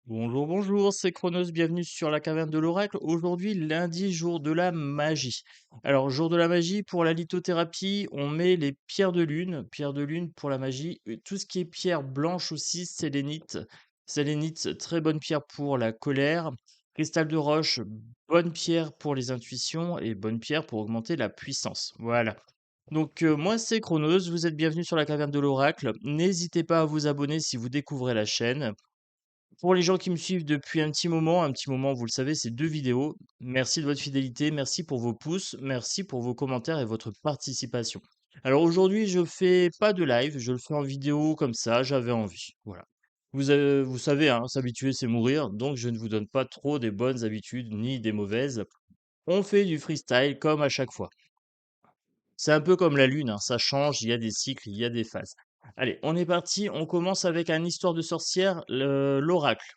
Bonjour, bonjour, c'est Chronos, bienvenue sur la caverne de l'oracle. Aujourd'hui, lundi, jour de la magie. Alors, jour de la magie, pour la lithothérapie, on met les pierres de lune. Pierres de lune pour la magie. Tout ce qui est pierre blanche aussi, sélénite. Sélénite, très bonne pierre pour la colère. Cristal de roche, bonne pierre pour les intuitions et bonne pierre pour augmenter la puissance. Voilà. Donc, moi, c'est Chronos, vous êtes bienvenue sur la caverne de l'oracle. N'hésitez pas à vous abonner si vous découvrez la chaîne. Pour les gens qui me suivent depuis un petit moment, vous le savez, c'est 2 vidéos. Merci de votre fidélité, merci pour vos pouces, merci pour vos commentaires et votre participation. Alors aujourd'hui, je fais pas de live, je le fais en vidéo comme ça, j'avais envie. Voilà. Vous savez, hein, s'habituer, c'est mourir, donc je ne vous donne pas trop des bonnes habitudes ni des mauvaises. On fait du freestyle comme à chaque fois. C'est un peu comme la lune, hein, ça change, il y a des cycles, il y a des phases. Allez, on est parti, on commence avec un histoire de sorcière, l'oracle.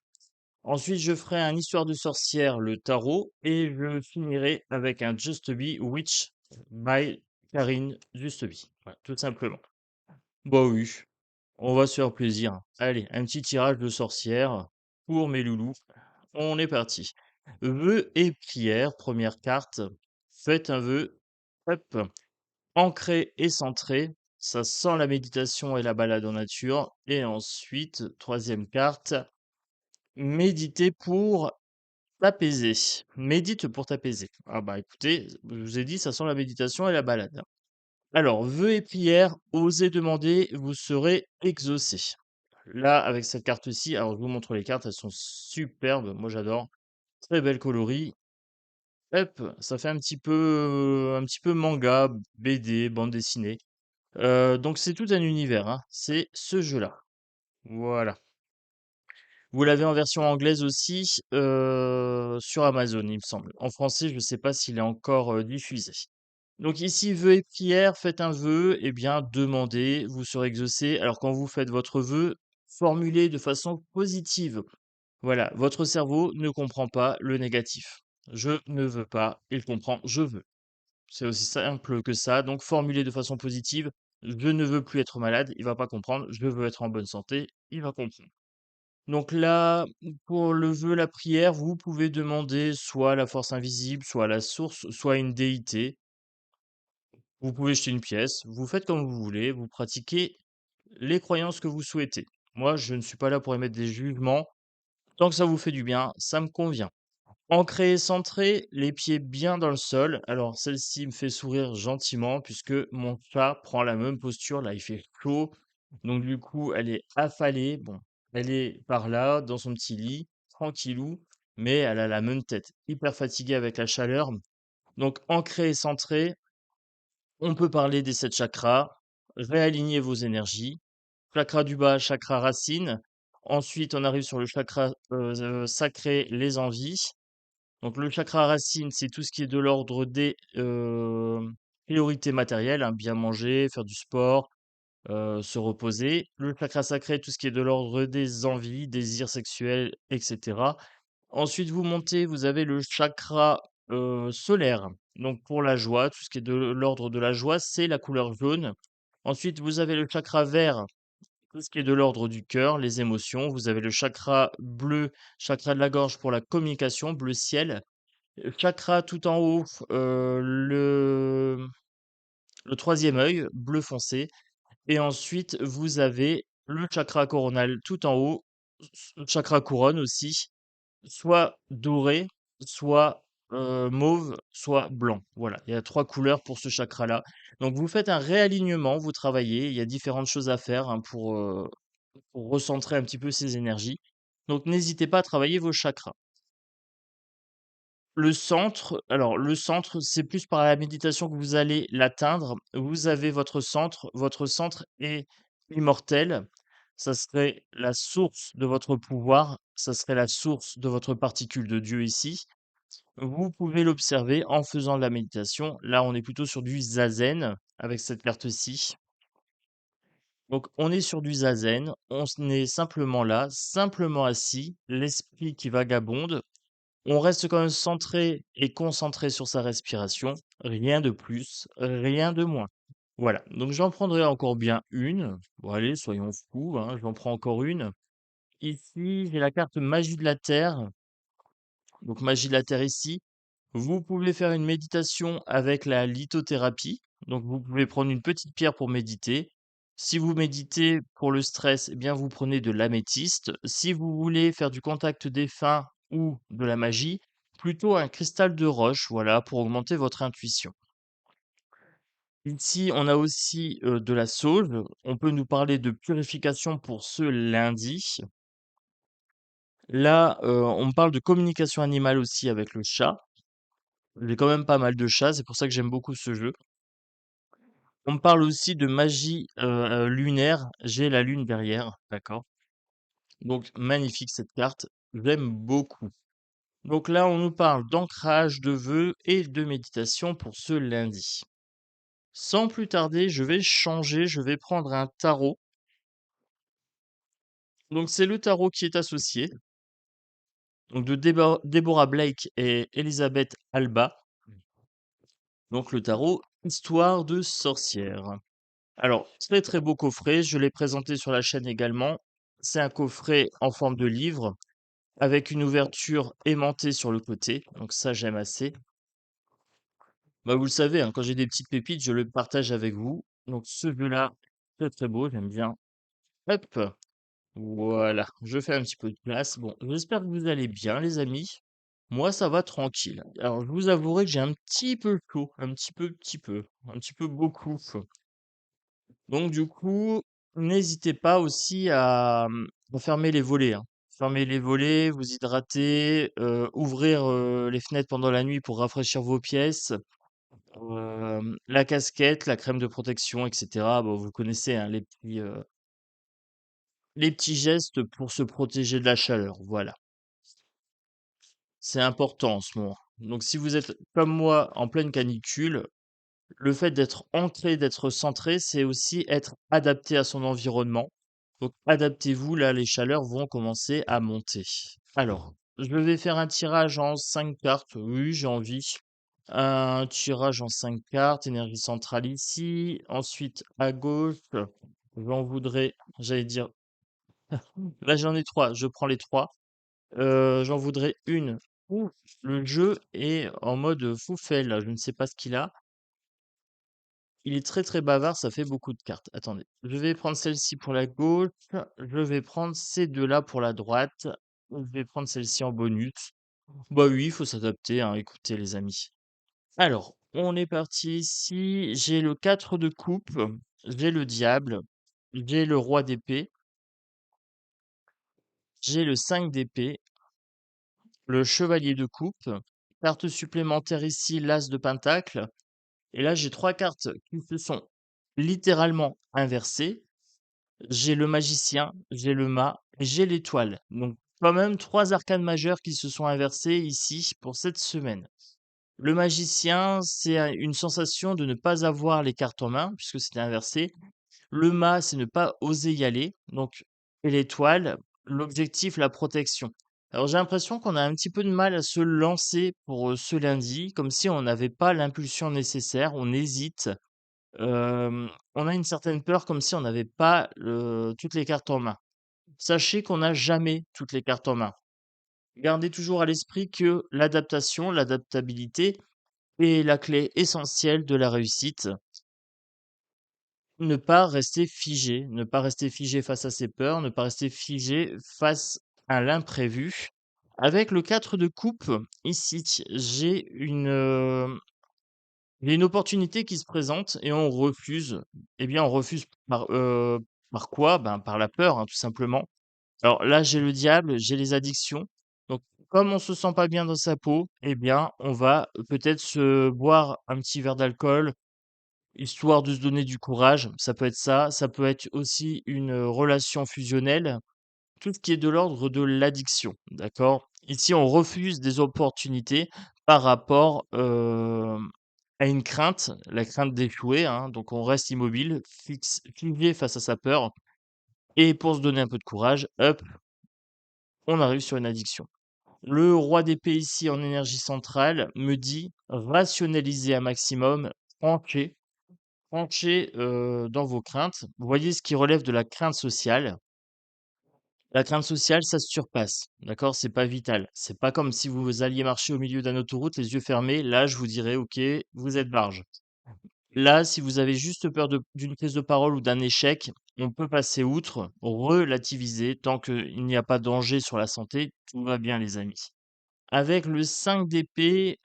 Ensuite, je ferai un histoire de sorcière, le tarot, et je finirai avec un Just Be Witch by Karine Just Be. Voilà, tout simplement. Bah oui, on va se faire plaisir, hein. Allez, un petit tirage de sorcière pour mes loulous. On est parti. Vœux et prières, première carte. Faites un vœu. Hop. Ancré et centré. Ça sent la méditation et la balade en nature. Et ensuite, troisième carte. Méditer pour t'apaiser. Médite pour t'apaiser. Ah bah écoutez, je vous ai dit, ça sent la méditation et la balade. Alors, vœux et prières, osez demander, vous serez exaucé. Là, avec cette carte-ci, alors je vous montre les cartes, elles sont superbes, moi j'adore. Très belle coloris. Hop, ça fait un petit peu manga, BD, bande dessinée. Donc c'est tout un univers, hein. C'est ce jeu-là. Voilà. Vous l'avez en version anglaise aussi, sur Amazon, il me semble. En français, je ne sais pas s'il est encore, diffusé. Donc ici, vœux et prières, faites un vœu, eh bien demandez, vous serez exaucé. Alors quand vous faites votre vœu, formulez de façon positive. Voilà, votre cerveau ne comprend pas le négatif. Je ne veux pas, il comprend je veux. C'est aussi simple que ça. Donc formulez de façon positive. Je ne veux plus être malade, il va pas comprendre. Je veux être en bonne santé, il va comprendre. Donc là, pour le vœu, la prière, vous pouvez demander soit à la force invisible, soit à la source, soit à une déité. Vous pouvez jeter une pièce, vous faites comme vous voulez, vous pratiquez les croyances que vous souhaitez. Moi, je ne suis pas là pour émettre des jugements. Tant que ça vous fait du bien, ça me convient. Ancré et centré, les pieds bien dans le sol. Alors, celle-ci me fait sourire gentiment puisque mon chat prend la même posture. Là, il fait chaud. Donc, du coup, elle est affalée. Bon, elle est par là, dans son petit lit, tranquillou, mais elle a la même tête, hyper fatiguée avec la chaleur. Donc, ancré et centré, on peut parler des 7 chakras. Réaligner vos énergies. Chakra du bas, chakra racine. Ensuite, on arrive sur le chakra sacré, les envies. Donc le chakra racine, c'est tout ce qui est de l'ordre des, priorités matérielles, hein, bien manger, faire du sport, se reposer. Le chakra sacré, tout ce qui est de l'ordre des envies, désirs sexuels, et cetera. Ensuite, vous montez, vous avez le chakra, solaire. Donc pour la joie, tout ce qui est de l'ordre de la joie, c'est la couleur jaune. Ensuite, vous avez le chakra vert, tout ce qui est de l'ordre du cœur, les émotions. Vous avez le chakra bleu, chakra de la gorge pour la communication, bleu ciel. Chakra tout en haut, le 3e œil, bleu foncé et ensuite vous avez le chakra coronal tout en haut, chakra couronne aussi, soit doré, soit, mauve, soit blanc. Voilà, il y a 3 couleurs pour ce chakra-là. Donc vous faites un réalignement, vous travaillez, il y a différentes choses à faire, hein, pour recentrer un petit peu ces énergies. Donc n'hésitez pas à travailler vos chakras. Le centre, c'est plus par la méditation que vous allez l'atteindre. Vous avez votre centre est immortel. Ça serait la source de votre pouvoir, ça serait la source de votre particule de Dieu ici. Vous pouvez l'observer en faisant de la méditation. Là, on est plutôt sur du zazen avec cette carte-ci. Donc, on est sur du zazen, est simplement là, simplement assis, l'esprit qui vagabonde. On reste quand même centré et concentré sur sa respiration, rien de plus, rien de moins. Voilà, donc j'en prendrai encore bien une. Bon allez, soyons fous, hein, j'en prends encore une. Ici, j'ai la carte magie de la terre. Donc magie de la terre ici. Vous pouvez faire une méditation avec la lithothérapie. Donc vous pouvez prendre une petite pierre pour méditer. Si vous méditez pour le stress, eh bien vous prenez de l'améthyste. Si vous voulez faire du contact défunt ou de la magie, plutôt un cristal de roche, voilà, pour augmenter votre intuition. Ici, on a aussi de la sauge. On peut nous parler de purification pour ce lundi. Là, on me parle de communication animale aussi avec le chat. J'ai quand même pas mal de chats, c'est pour ça que j'aime beaucoup ce jeu. On me parle aussi de magie lunaire. J'ai la lune derrière, d'accord. Donc magnifique cette carte, j'aime beaucoup. Donc là, on nous parle d'ancrage, de vœux et de méditation pour ce lundi. Sans plus tarder, je vais changer, je vais prendre un tarot. Donc c'est le tarot qui est associé, donc de Deborah Blake et Elizabeth Alba. Donc le tarot Histoire de sorcière. Alors, très très beau coffret, je l'ai présenté sur la chaîne également. C'est un coffret en forme de livre avec une ouverture aimantée sur le côté, donc ça j'aime assez. Bah, vous le savez, hein, quand j'ai des petites pépites, je le partage avec vous. Donc ce jeu-là, très très beau, j'aime bien. Hop, voilà, je fais un petit peu de place. Bon, j'espère que vous allez bien les amis. Moi ça va tranquille. Alors je vous avouerai que j'ai un petit peu chaud, un petit peu beaucoup. Donc du coup, n'hésitez pas aussi à fermer les volets, hein. Fermer les volets, vous hydrater, ouvrir, les fenêtres pendant la nuit pour rafraîchir vos pièces, la casquette, la crème de protection et cetera. Bon, vous connaissez, hein, les petits gestes pour se protéger de la chaleur, voilà. C'est important en ce moment. Donc si vous êtes comme moi en pleine canicule, le fait d'être ancré, d'être centré, c'est aussi être adapté à son environnement. Donc adaptez-vous, là les chaleurs vont commencer à monter. Alors, je vais faire un tirage en 5 cartes. Oui, j'ai envie. Un tirage en 5 cartes, énergie centrale ici. Ensuite, à gauche, j'en voudrais, j'allais dire, là j'en ai 3, je prends les 3. J'en voudrais une où le jeu est en mode foufelle, là, je ne sais pas ce qu'il a. Il est très très bavard, ça fait beaucoup de cartes. Attendez, je vais prendre celle-ci pour la gauche, je vais prendre ces deux-là pour la droite, je vais prendre celle-ci en bonus. Bah oui, il faut s'adapter, hein, écoutez les amis. Alors, on est parti ici. J'ai le 4 de coupe, j'ai le diable, j'ai le roi d'épée, j'ai le 5 d'épée, le chevalier de coupe, carte supplémentaire ici, l'as de pentacle. Et là, j'ai trois cartes qui se sont littéralement inversées. J'ai le magicien, j'ai le mât et j'ai l'étoile. Donc, quand même, trois arcanes majeures qui se sont inversées ici pour cette semaine. Le magicien, c'est une sensation de ne pas avoir les cartes en main, puisque c'était inversé. Le mât, c'est ne pas oser y aller. Donc, et l'étoile, l'objectif, la protection. Alors, j'ai l'impression qu'on a un petit peu de mal à se lancer pour ce lundi, comme si on n'avait pas l'impulsion nécessaire, on hésite. On a une certaine peur comme si on n'avait pas, toutes les cartes en main. Sachez qu'on n'a jamais toutes les cartes en main. Gardez toujours à l'esprit que l'adaptation, l'adaptabilité est la clé essentielle de la réussite. Ne pas rester figé face à ses peurs, ne pas rester figé face à l'imprévu. Avec le 4 de coupe, ici, j'ai une opportunité qui se présente et on refuse. Eh bien, on refuse par quoi? Ben, par la peur, hein, tout simplement. Alors là, j'ai le diable, j'ai les addictions. Donc, comme on se sent pas bien dans sa peau, eh bien, on va peut-être se boire un petit verre d'alcool, histoire de se donner du courage. Ça peut être aussi une relation fusionnelle, tout ce qui est de l'ordre de l'addiction, d'accord? Ici, on refuse des opportunités par rapport, à une crainte, la crainte d'échouer, hein, donc on reste immobile, figé face à sa peur et pour se donner un peu de courage, hop, on arrive sur une addiction. Le roi d'épée ici en énergie centrale me dit: «Rationalisez un maximum, tranchez, tranchez, dans vos craintes». Vous voyez ce qui relève de la crainte sociale. La crainte sociale, ça se surpasse, d'accord? C'est pas vital. C'est pas comme si vous alliez marcher au milieu d'une autoroute les yeux fermés. Là, je vous dirais: «OK, vous êtes large». Là, si vous avez juste peur d'une prise de parole ou d'un échec, on peut passer outre, relativiser tant qu'il n'y a pas de danger sur la santé, tout va bien les amis. Avec le 5 d'épée,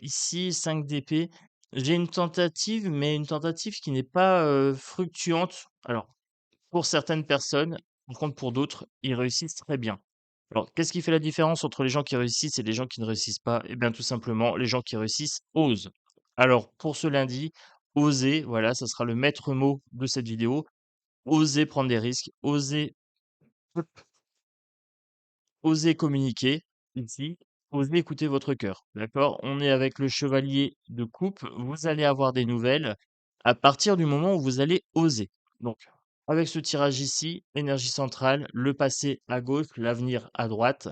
ici 5 d'épée, j'ai une tentative, mais une tentative qui n'est pas, fructueuse. Alors, pour certaines personnes, par contre pour d'autres, ils réussissent très bien. Alors, qu'est-ce qui fait la différence entre les gens qui réussissent et les gens qui ne réussissent pas? Eh bien, tout simplement, les gens qui réussissent osent. Alors, pour ce lundi, oser, voilà, ça sera le maître mot de cette vidéo. Oser prendre des risques, oser communiquer ici, oser écouter votre cœur. D'accord? On est avec le chevalier de coupe. Vous allez avoir des nouvelles à partir du moment où vous allez oser. Donc, avec ce tirage ici, énergie centrale, le passé à gauche, l'avenir à droite,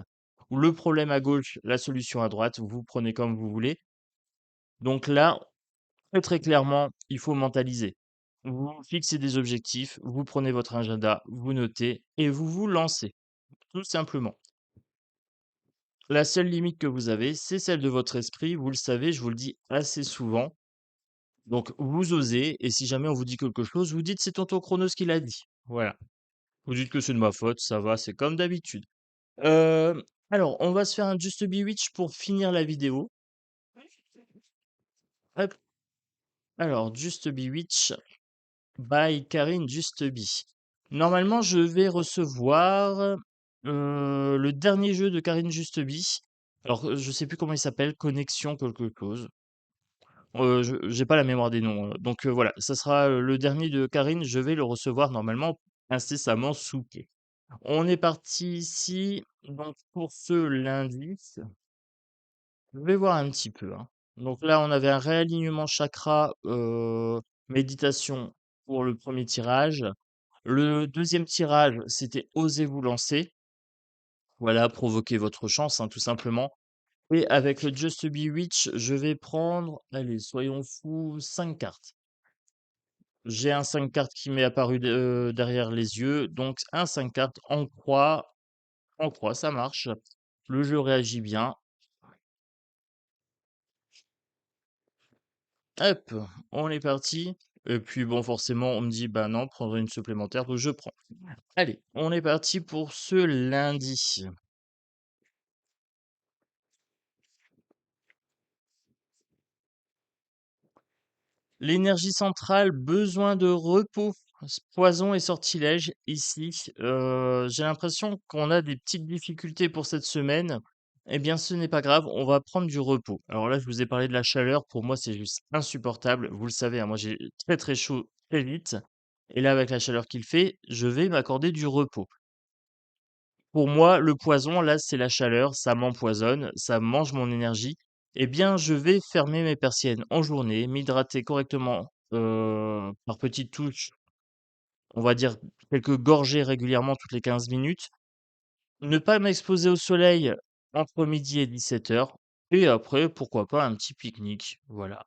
ou le problème à gauche, la solution à droite, vous prenez comme vous voulez. Donc là, très très clairement, il faut mentaliser. Vous fixez des objectifs, vous prenez votre agenda, vous notez et vous vous lancez, tout simplement. La seule limite que vous avez, c'est celle de votre esprit. Vous le savez, je vous le dis assez souvent. Donc, vous osez, et si jamais on vous dit quelque chose, vous dites c'est tonton Chronos qui l'a dit. Voilà. Vous dites que c'est de ma faute, ça va, c'est comme d'habitude. Alors, on va se faire un Just Bewitch pour finir la vidéo. Hop. Alors, Just Bewitch by Karine Just Be. Normalement, je vais recevoir le dernier jeu de Karine Just Be. Alors, je sais plus comment il s'appelle, Connexion quelque chose. Je j'ai pas la mémoire des noms, donc voilà, ça sera, le dernier de Karine, je vais le recevoir normalement incessamment sous peu. On est parti ici, donc pour ce lundi, je vais voir un petit peu, hein. Donc là, on avait un réalignement chakra, méditation pour le premier tirage. Le deuxième tirage, c'était «Osez vous lancer». Voilà, provoquer votre chance, hein, tout simplement. Et avec le Just Be Witch, je vais prendre, allez, soyons fous, 5 cartes. J'ai un 5 cartes qui m'est apparu derrière les yeux, donc un 5 cartes en croix, ça marche. Le jeu réagit bien. Hop, on est parti. Et puis bon, forcément, on me dit, bah non, prendre une supplémentaire, donc je prends. Allez, on est parti pour ce lundi. L'énergie centrale, besoin de repos, poison et sortilège ici. J'ai l'impression qu'on a des petites difficultés pour cette semaine. Eh bien, ce n'est pas grave, on va prendre du repos. Alors là, je vous ai parlé de la chaleur. Pour moi, c'est juste insupportable. Vous le savez, hein, moi j'ai très très chaud très vite. Et là, avec la chaleur qu'il fait, je vais m'accorder du repos. Pour moi, le poison, là, c'est la chaleur, ça m'empoisonne, ça mange mon énergie. Eh bien, je vais fermer mes persiennes en journée, m'hydrater correctement par petites touches, on va dire quelques gorgées régulièrement toutes les 15 minutes. Ne pas m'exposer au soleil entre midi et 17 heures. Et après, pourquoi pas un petit pique-nique. Voilà,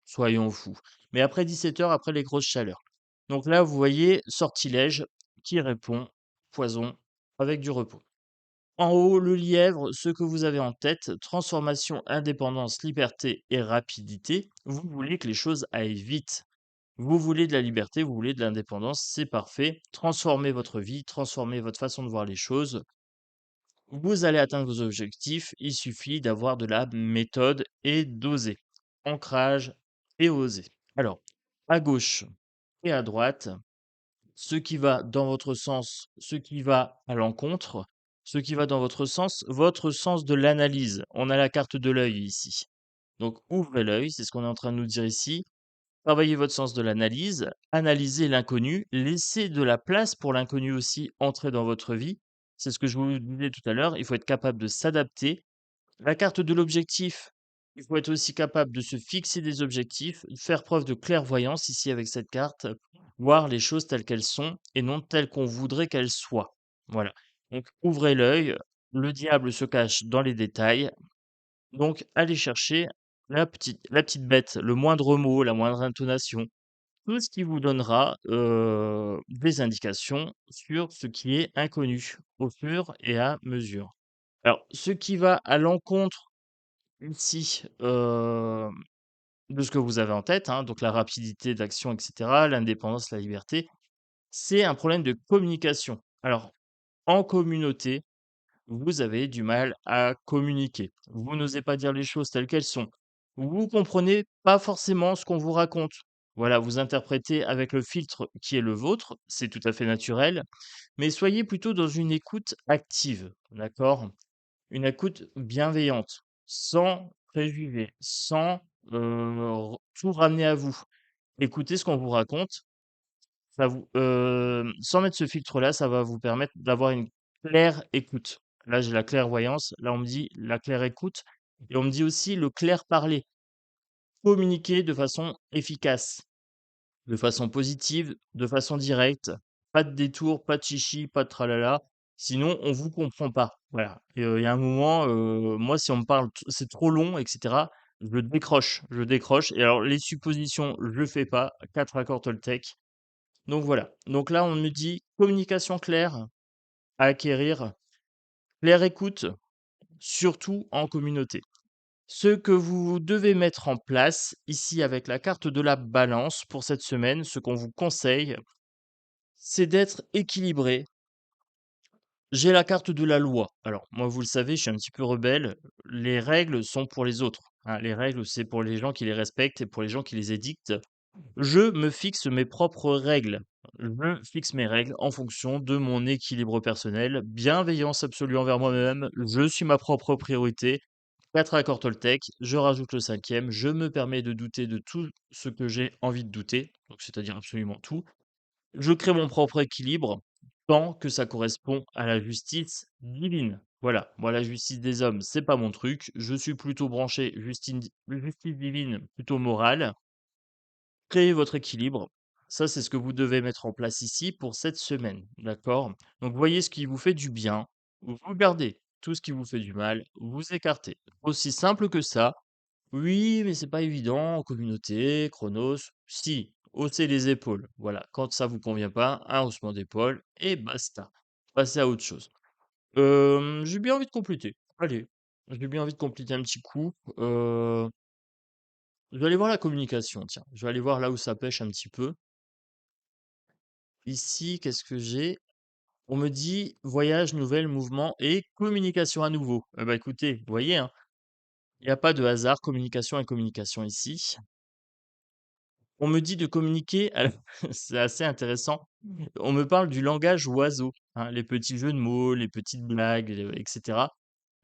soyons fous. Mais après 17 heures, après les grosses chaleurs. Donc là, vous voyez, sortilège qui répond, poison avec du repos. En haut, le lièvre, ce que vous avez en tête, transformation, indépendance, liberté et rapidité. Vous voulez que les choses aillent vite. Vous voulez de la liberté, vous voulez de l'indépendance, c'est parfait. Transformez votre vie, transformez votre façon de voir les choses. Vous allez atteindre vos objectifs, il suffit d'avoir de la méthode et d'oser. Ancrage et oser. Alors, à gauche et à droite, ce qui va dans votre sens, ce qui va à l'encontre, ce qui va dans votre sens de l'analyse. On a la carte de l'œil ici. Donc ouvrez l'œil, c'est ce qu'on est en train de nous dire ici. Travaillez votre sens de l'analyse, analysez l'inconnu, laissez de la place pour l'inconnu aussi entrer dans votre vie. C'est ce que je vous disais tout à l'heure, il faut être capable de s'adapter. La carte de l'objectif, il faut être aussi capable de se fixer des objectifs, faire preuve de clairvoyance ici avec cette carte, voir les choses telles qu'elles sont et non telles qu'on voudrait qu'elles soient. Voilà. Donc ouvrez l'œil, le diable se cache dans les détails. Donc allez chercher la petite bête, le moindre mot, la moindre intonation. tout ce qui vous donnera, des indications sur ce qui est inconnu, au fur et à mesure. Alors, ce qui va à l'encontre ici, de ce que vous avez en tête, hein, donc la rapidité d'action et cetera, l'indépendance, la liberté, c'est un problème de communication. Alors, en communauté, vous avez du mal à communiquer. Vous n'osez pas dire les choses telles qu'elles sont. Vous comprenez pas forcément ce qu'on vous raconte. Voilà, vous interprétez avec le filtre qui est le vôtre, c'est tout à fait naturel, mais soyez plutôt dans une écoute active, d'accord? Une écoute bienveillante, sans préjugés, sans tout ramener à vous. Écoutez ce qu'on vous raconte, ça vous sans mettre ce filtre-là, ça va vous permettre d'avoir une claire écoute. Là, j'ai la clairvoyance, là, on me dit la claire écoute et on me dit aussi le clair parler. Communiquer de façon efficace, de façon positive, de façon directe, pas de détour, pas de chichi, pas de tralala, sinon on vous comprend pas. Voilà, et il y a un moment, moi, si on me parle t c'est trop long et cetera, je décroche et alors les suppositions, je fais pas, 4 accords Toltec. Donc voilà. Donc là, on me dit communication claire à acquérir, claire écoute, surtout en communauté. Ce que vous devez mettre en place ici avec la carte de la balance pour cette semaine, ce qu'on vous conseille, c'est d'être équilibré. J'ai la carte de la loi. Alors, moi, vous le savez, je suis un petit peu rebelle. Les règles sont pour les autres, hein. Les règles, c'est pour les gens qui les respectent et pour les gens qui les édictent. Je me fixe mes propres règles. Je fixe mes règles en fonction de mon équilibre personnel, bienveillance absolue envers moi-même, je suis ma propre priorité. 4 accords Toltec, je rajoute le cinquième, je me permets de douter de tout ce que j'ai envie de douter, donc c'est-à-dire absolument tout. Je crée mon propre équilibre tant que ça correspond à la justice divine. Voilà, moi la justice des hommes, c'est pas mon truc, je suis plutôt branché justice divine, plutôt morale. Créez votre équilibre. Ça, c'est ce que vous devez mettre en place ici pour cette semaine, d'accord? Donc, voyez ce qui vous fait du bien, vous gardez. Tout ce qui vous fait du mal, vous écartez. Aussi simple que ça. Oui, mais c'est pas évident en communauté, Chronos. Si, haussez les épaules. Voilà, quand ça vous convient pas, un haussement d'épaule et basta. Passez à autre chose. J'ai bien envie de compléter. Allez, j'ai bien envie de compléter un petit coup. Je vais aller voir la communication, tiens. Je vais aller voir là où ça pêche un petit peu. Ici, qu'est-ce que j'ai? On me dit voyage, nouvelles, mouvement et communication à nouveau. Eh bah, écoutez, vous voyez, hein, il n'y a pas de hasard, communication et communication ici. On me dit de communiquer, alors c'est assez intéressant. On me parle du langage oiseau, hein, les petits jeux de mots, les petites blagues, et cetera.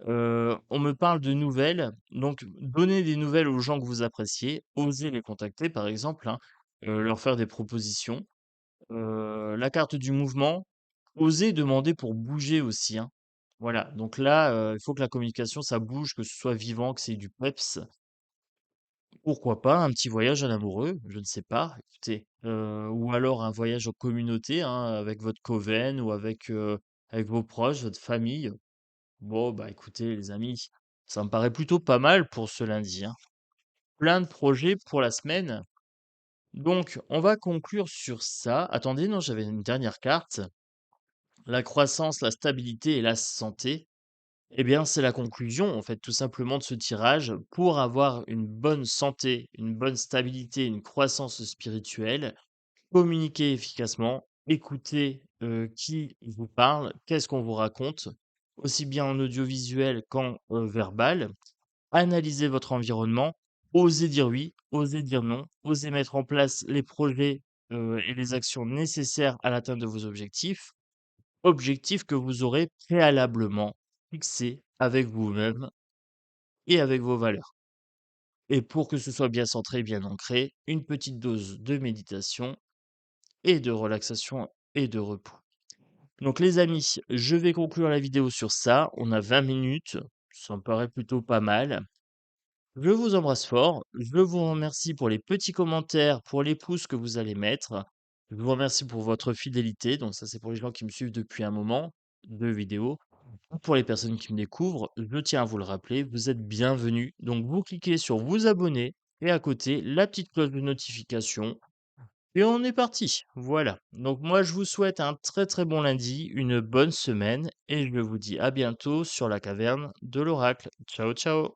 On me parle de nouvelles, donc donner des nouvelles aux gens que vous appréciez, osez les contacter par exemple, hein, leur faire des propositions. La carte du mouvement, osez demander pour bouger aussi, hein. Voilà, donc là, il faut que la communication, ça bouge, que ce soit vivant, que c'est du peps. Pourquoi pas un petit voyage à l'amoureux? Je ne sais pas, écoutez, ou alors un voyage en communauté, hein, avec votre coven ou avec vos proches, votre famille. Bon, bah, écoutez les amis, ça me paraît plutôt pas mal pour ce lundi, hein. Plein de projets pour la semaine. Donc on va conclure sur ça. Attendez, non, j'avais une dernière carte. La croissance, la stabilité et la santé, eh bien, c'est la conclusion, en fait, tout simplement de ce tirage. Pour avoir une bonne santé, une bonne stabilité, une croissance spirituelle, communiquez efficacement, écoutez qui vous parle, qu'est-ce qu'on vous raconte, aussi bien en audiovisuel qu'en verbal. Analysez votre environnement, osez dire oui, osez dire non, osez mettre en place les projets et les actions nécessaires à l'atteinte de vos objectifs. Objectif que vous aurez préalablement fixé avec vous-même et avec vos valeurs. Et pour que ce soit bien centré, bien ancré, une petite dose de méditation et de relaxation et de repos. Donc les amis, je vais conclure la vidéo sur ça. On a 20 minutes, ça me paraît plutôt pas mal. Je vous embrasse fort. Je vous remercie pour les petits commentaires, pour les pouces que vous allez mettre. Je vous remercie pour votre fidélité. Donc ça, c'est pour les gens qui me suivent depuis un moment de vidéos. Pour les personnes qui me découvrent, je tiens à vous le rappeler, vous êtes bienvenus. Donc vous cliquez sur vous abonner et à côté, la petite cloche de notification Et on est parti. Voilà. Donc moi, je vous souhaite un très, très bon lundi, une bonne semaine et je vous dis à bientôt sur la caverne de l'oracle. Ciao, ciao.